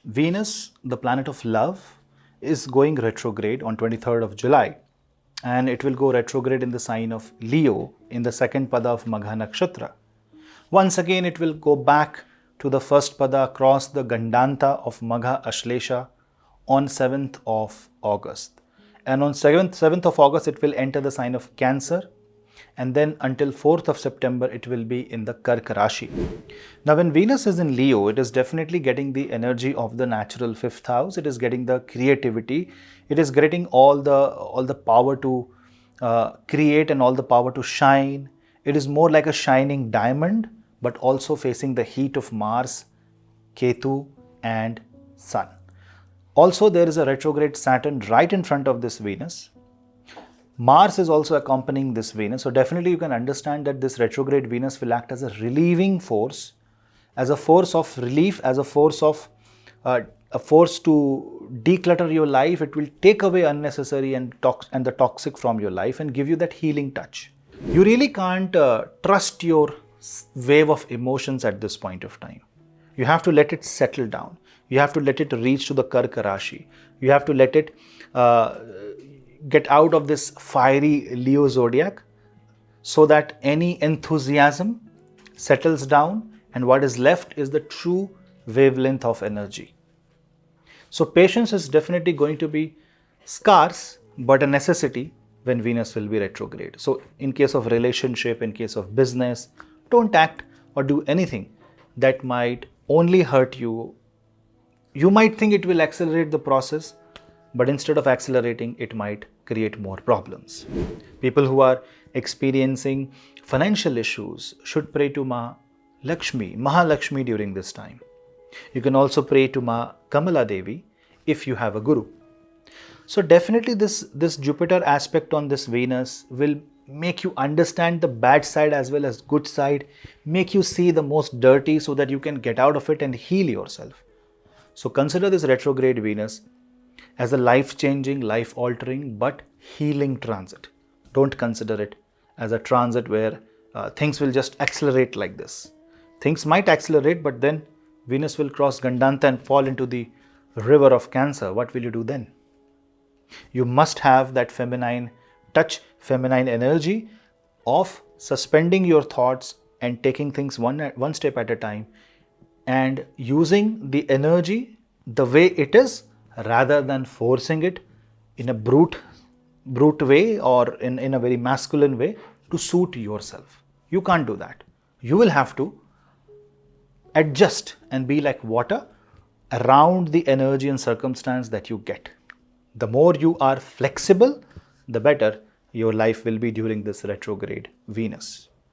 Venus, the planet of love, is going retrograde on 23rd of July, and it will go retrograde in the sign of Leo in the second pada of Magha Nakshatra. Once again, it will go back to the first pada across the Gandanta of Magha Ashlesha on 7th of August. And on 7th of August, it will enter the sign of Cancer, and then until 4th of September, it will be in the Karka Rashi. Now, when Venus is in Leo, it is definitely getting the energy of the natural 5th house. It is getting the creativity. It is getting all the power to create and all the power to shine. It is more like a shining diamond, but also facing the heat of Mars, Ketu, and Sun. Also, there is a retrograde Saturn right in front of this Venus. Mars is also accompanying this Venus. So definitely you can understand that this retrograde Venus will act as a relieving force, as a force of relief, as a force to declutter your life. It will take away unnecessary and the toxic from your life and give you that healing touch. You really can't trust your wave of emotions at this point of time. You have to let it settle down. You have to let it reach to the Karka Rashi. You have to let it get out of this fiery Leo zodiac so that any enthusiasm settles down, and what is left is the true wavelength of energy. So patience is definitely going to be scarce, but a necessity when Venus will be retrograde. So in case of relationship, in case of business, don't act or do anything that might only hurt you. You might think it will accelerate the process, but instead of accelerating, it might create more problems. People who are experiencing financial issues should pray to Mahalakshmi during this time. You can also pray to Ma Kamala Devi if you have a guru. So definitely this Jupiter aspect on this Venus will make you understand the bad side as well as good side, make you see the most dirty so that you can get out of it and heal yourself. So consider this retrograde Venus as a life-changing, life-altering, but healing transit. Don't consider it as a transit where things will just accelerate like this. Things might accelerate, but then Venus will cross Gandanta and fall into the river of Cancer. What will you do then? You must have that feminine touch, feminine energy of suspending your thoughts and taking things one step at a time and using the energy the way it is, rather than forcing it in a brute way or in a very masculine way to suit yourself. You can't do that. You will have to adjust and be like water around the energy and circumstance that you get. The more you are flexible, the better your life will be during this retrograde Venus.